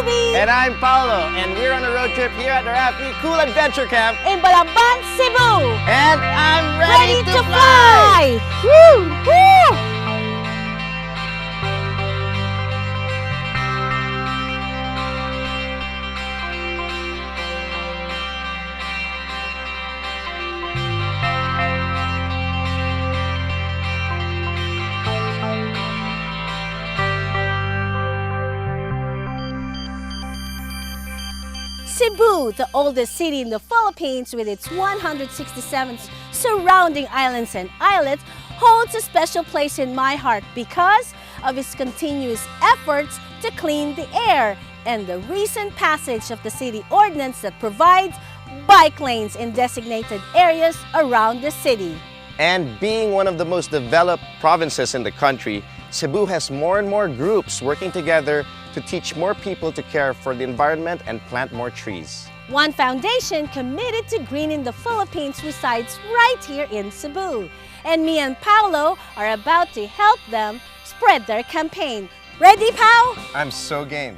Ruby! And I'm Paolo, and we're on a road trip here at the RAFI Kool Adventure Camp In Balaban, Cebu! and I'm ready to fly! Woo! Woo! Cebu, the oldest city in the Philippines with its 167 surrounding islands and islets, holds a special place in my heart because of its continuous efforts to clean the air and the recent passage of the city ordinance that provides bike lanes in designated areas around the city. And being one of the most developed provinces in the country, Cebu has more and more groups working together to teach more people to care for the environment and plant more trees. One foundation committed to greening the Philippines resides right here in Cebu. And me and Paolo are about to help them spread their campaign. Ready, Pao? I'm so game.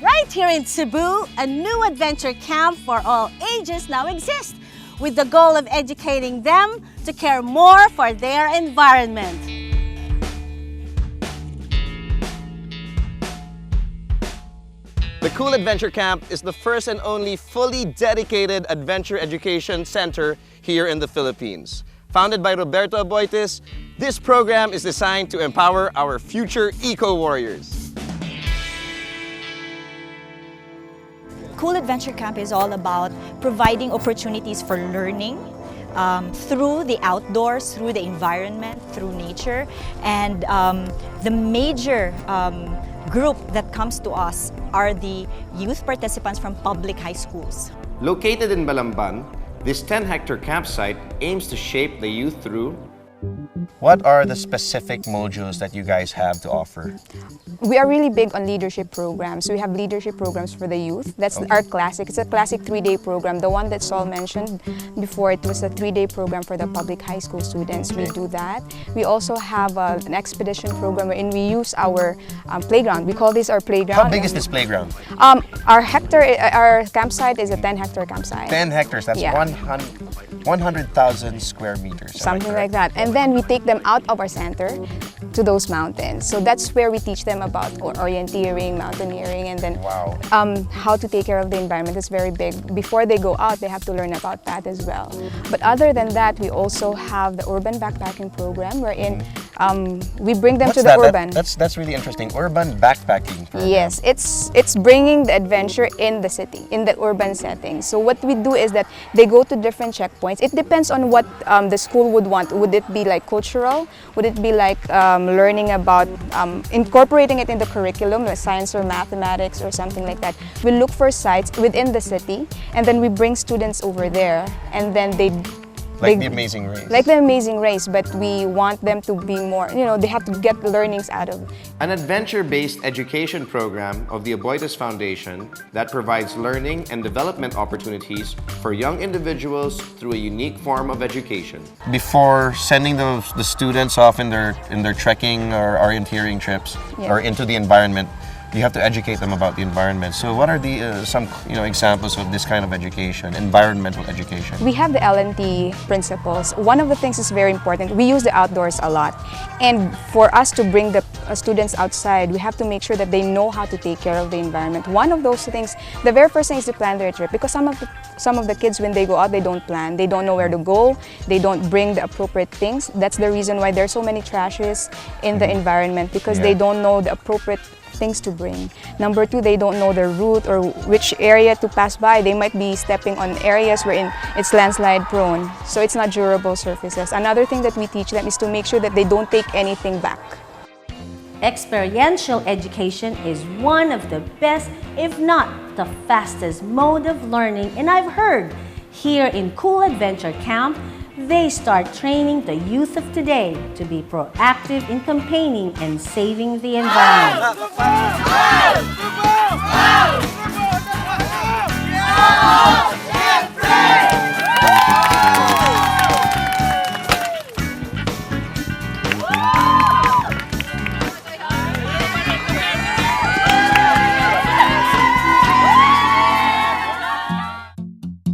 Right here in Cebu, a new adventure camp for all ages now exists, with the goal of educating them to care more for their environment. The Kool Adventure Camp is the first and only fully dedicated adventure education center here in the Philippines. Founded by Roberto Aboitis, this program is designed to empower our future eco-warriors. Kool Adventure Camp is all about providing opportunities for learning through the outdoors, through the environment, through nature. And the major group that comes to us are the youth participants from public high schools. Located in Balamban, this 10-hectare campsite aims to shape the youth through... What are the specific modules that you guys have to offer? We are really big on leadership programs. We have leadership programs for the youth. That's our classic. It's a classic 3-day program. The one that Saul mentioned before, it was a 3-day program for the public high school students. We do that. We also have an expedition program wherein we use our playground. We call this our playground. How big is this playground? Our campsite is a 10-hectare campsite. 10 hectares, that's 100,000 square meters. Something like that. And then we take them out of our center to those mountains. So that's where we teach them about orienteering, mountaineering, and then how to take care of the environment. It's very big. Before they go out, they have to learn about that as well. But other than that, we also have the urban backpacking program wherein we bring them to the urban. That's really interesting. Urban backpacking program. Yes, it's bringing the adventure in the city, in the urban setting. So what we do is that they go to different checkpoints. It depends on what the school would want. Would it be like cultural? Would it be like learning about incorporating it in the curriculum, like science or mathematics or something like that? We look for sites within the city, and then we bring students over there, and then the Amazing Race. Like the Amazing Race, but we want them to be more, they have to get learnings out of it. An adventure-based education program of the Aboitis Foundation that provides learning and development opportunities for young individuals through a unique form of education. Before sending the students off in their trekking or orienteering trips or into the environment, you have to educate them about the environment. So what are the some examples of this kind of education, environmental education? We have the L&T principles. One of the things is very important. We use the outdoors a lot, and for us to bring the students outside, we have to make sure that they know how to take care of the environment. One of those things, the very first thing is to plan their trip, because some of the kids, when they go out, they don't plan. They don't know where to go. They don't bring the appropriate things. That's the reason why there's so many trashes in the environment, because they don't know the appropriate things to bring. Number two, they don't know their route or which area to pass by. They might be stepping on areas wherein it's landslide prone, so it's not durable surfaces. Another thing that we teach them is to make sure that they don't take anything back. Experiential education is one of the best, if not the fastest mode of learning, and I've heard here in Kool Adventure Camp, they start training the youth of today to be proactive in campaigning and saving the environment.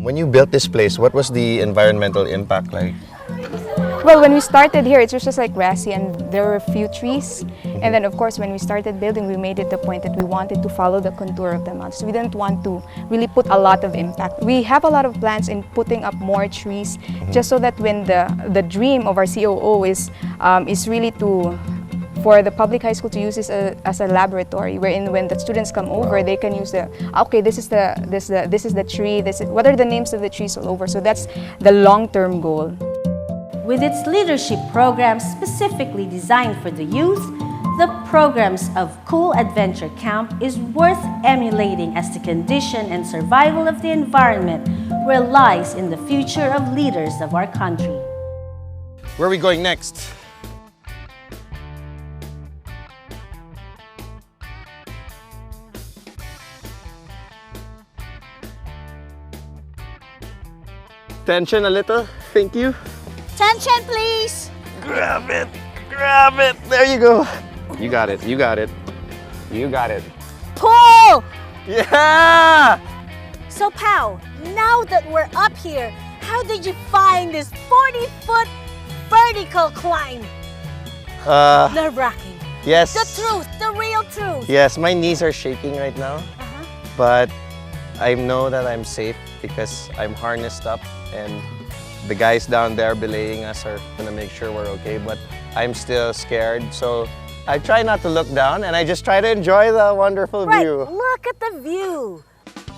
When you built this place, what was the environmental impact like? Well, when we started here, it was just like grassy and there were a few trees. And then, of course, when we started building, we made it the point that we wanted to follow the contour of the mountain. So we didn't want to really put a lot of impact. We have a lot of plans in putting up more trees, just so that when the dream of our COO is really for the public high school to use this as a laboratory, wherein when the students come over, they can use this is the tree, what are the names of the trees all over. So that's the long-term goal. With its leadership programs specifically designed for the youth, the programs of Kool Adventure Camp is worth emulating, as the condition and survival of the environment where lies in the future of leaders of our country. Where are we going next? Tension a little, thank you. Attention, please! Grab it, grab it. There you go. You got it, you got it. You got it. Pull! Yeah! So, Pao, now that we're up here, how did you find this 40-foot vertical climb? Nerve-wracking. Yes. The truth, the real truth. Yes, my knees are shaking right now, but I know that I'm safe because I'm harnessed up and the guys down there belaying us are gonna make sure we're okay, but I'm still scared. So I try not to look down and I just try to enjoy the wonderful view. Look at the view.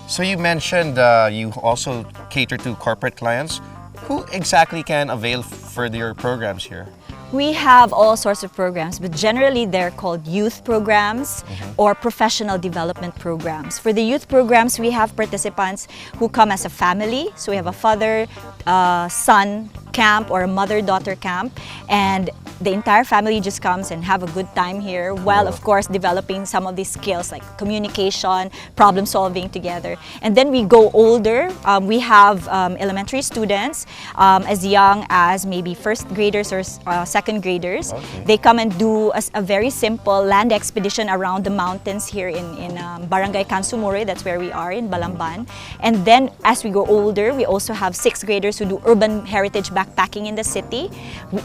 So you mentioned you also cater to corporate clients. Who exactly can avail for your programs here? We have all sorts of programs, but generally they're called youth programs or professional development programs. For the youth programs, we have participants who come as a family. So we have a father-son camp or a mother-daughter camp, and the entire family just comes and have a good time here while, of course, developing some of these skills like communication, problem solving together. And then we go older. We have elementary students as young as maybe first graders or second graders. They come and do a very simple land expedition around the mountains here in Barangay Kansumure. That's where we are in Balamban. And then as we go older, we also have sixth graders who do urban heritage backpacking in the city.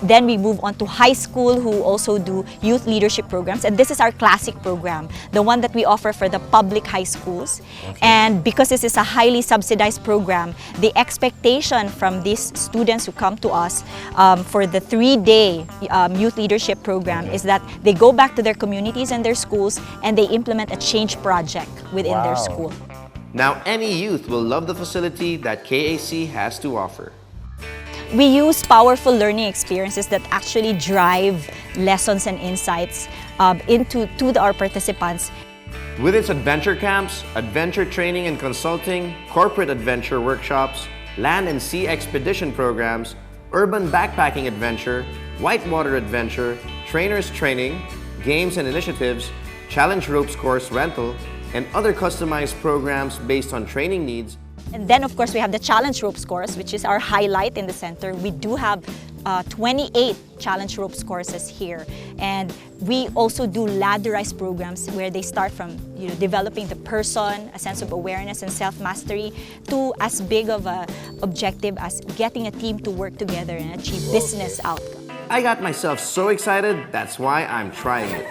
Then we move on to high school who also do youth leadership programs. And this is our classic program, the one that we offer for the public high schools. And because this is a highly subsidized program, the expectation from these students who come to us for the 3-day youth leadership program is that they go back to their communities and their schools and they implement a change project within their school. Now any youth will love the facility that KAC has to offer. We use powerful learning experiences that actually drive lessons and insights to our participants. With its adventure camps, adventure training and consulting, corporate adventure workshops, land and sea expedition programs, urban backpacking adventure, whitewater adventure, trainers training, games and initiatives, challenge ropes course rental, and other customized programs based on training needs. And then, of course, we have the challenge ropes course, which is our highlight in the center. We do have 28 challenge ropes courses here, and we also do ladderized programs where they start from developing the person, a sense of awareness and self-mastery, to as big of an objective as getting a team to work together and achieve business outcomes. I got myself so excited, that's why I'm trying it.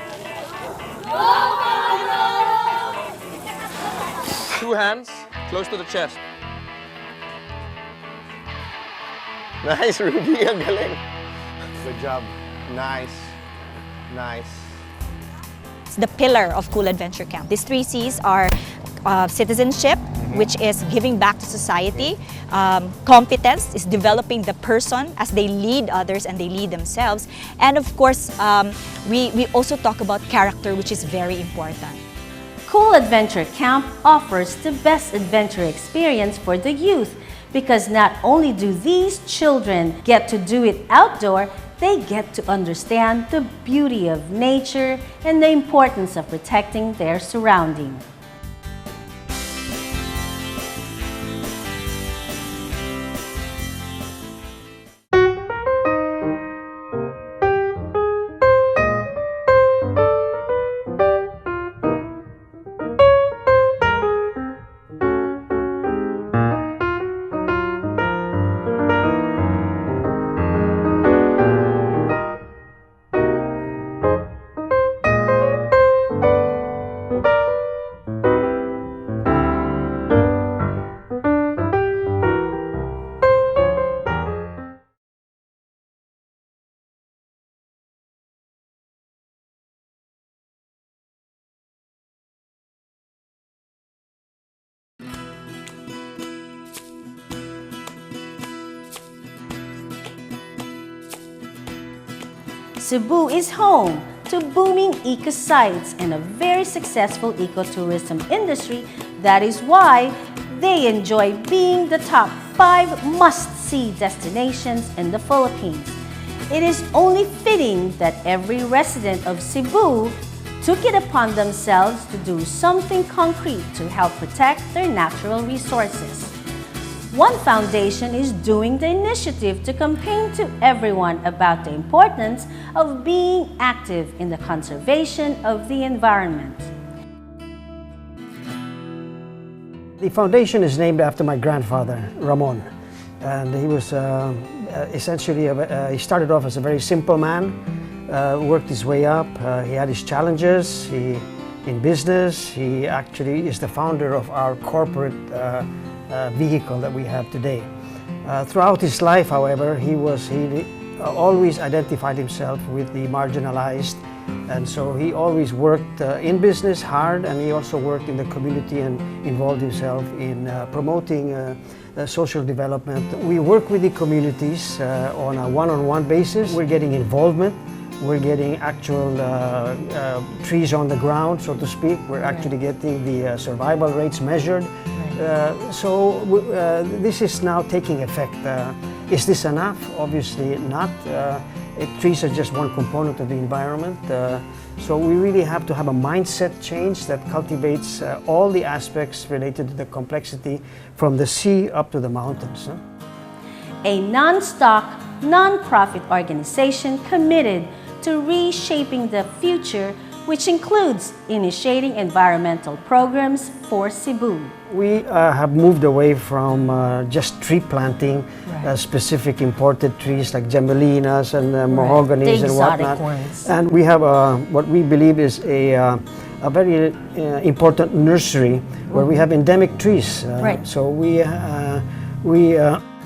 Two hands close to the chest. Nice, Ruby. Ang galing. Good job. Nice. Nice. It's the pillar of Kool Adventure Camp. These 3 C's are citizenship, which is giving back to society. Competence is developing the person as they lead others and they lead themselves. And of course, we also talk about character, which is very important. Kool Adventure Camp offers the best adventure experience for the youth because not only do these children get to do it outdoor, they get to understand the beauty of nature and the importance of protecting their surroundings. Cebu is home to booming eco-sites and a very successful ecotourism industry. That is why they enjoy being the top 5 must-see destinations in the Philippines. It is only fitting that every resident of Cebu took it upon themselves to do something concrete to help protect their natural resources. One foundation is doing the initiative to campaign to everyone about the importance of being active in the conservation of the environment. The foundation is named after my grandfather, Ramon. And he was essentially, he started off as a very simple man, worked his way up. He had his challenges in business. He actually is the founder of our corporate vehicle that we have today. Throughout his life, however, he always identified himself with the marginalized, and so he always worked in business hard, and he also worked in the community and involved himself in promoting social development. We work with the communities on a one-on-one basis. We're getting involvement. We're getting actual trees on the ground, so to speak. We're actually getting the survival rates measured. So this is now taking effect. Is this enough? Obviously not. Trees are just one component of the environment. So we really have to have a mindset change that cultivates all the aspects related to the complexity from the sea up to the mountains. A non-stock, non-profit organization committed to reshaping the future, which includes initiating environmental programs for Cebu. We have moved away from just tree planting, specific imported trees like jamellinas and mahoganies and whatnot. Ones. And we have what we believe is a very important nursery where we have endemic trees. So we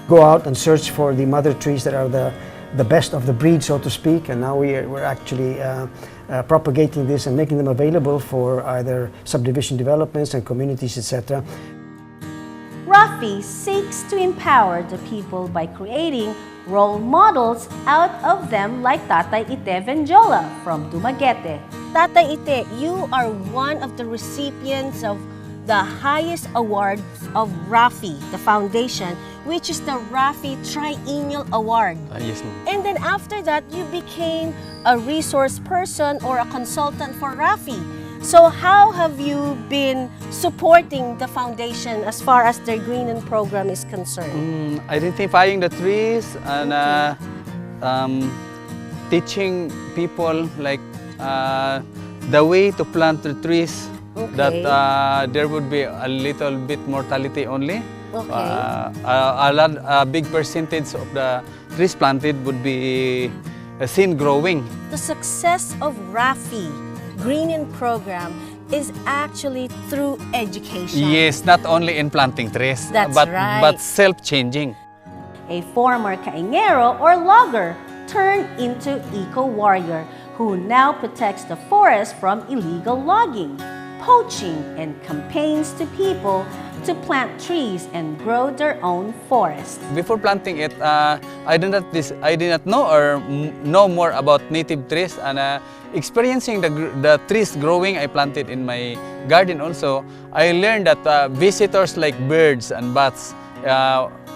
go out and search for the mother trees that are the best of the breed, so to speak, and now we're actually propagating this and making them available for either subdivision developments and communities, etc. RAFI seeks to empower the people by creating role models out of them like Tatay Ite Venjola from Dumaguete. Tatay Ite, you are one of the recipients of the highest award of RAFI, the foundation, which is the RAFI Triennial Award. Yes, ma'am. And then after that, you became a resource person or a consultant for RAFI. So how have you been supporting the foundation as far as their GREENIN program is concerned? Identifying the trees and teaching people like the way to plant the trees. That there would be a little bit mortality only. A big percentage of the trees planted would be seen growing. The success of RAFI GREENIN program is actually through education. Yes, not only in planting trees, That's but right. self-changing. A former kaingero or logger turned into eco-warrior who now protects the forest from illegal logging, poaching, and campaigns to people to plant trees and grow their own forest. Before planting it, I did not know or know more about native trees, and experiencing the trees growing I planted in my garden also, I learned that visitors like birds and bats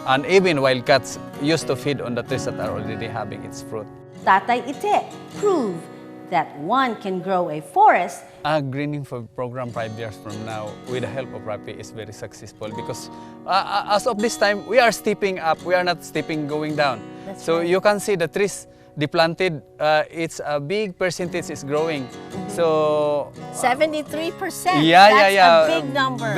and even wildcats used to feed on the trees that are already having its fruit. Tatay Ite proved that one can grow a forest. Greening for program 5 years from now with the help of RAFI is very successful because as of this time we are stepping up, we are not stepping going down. So you can see the trees they planted, it's a big percentage is growing. So 73%. yeah, That's yeah, a big number.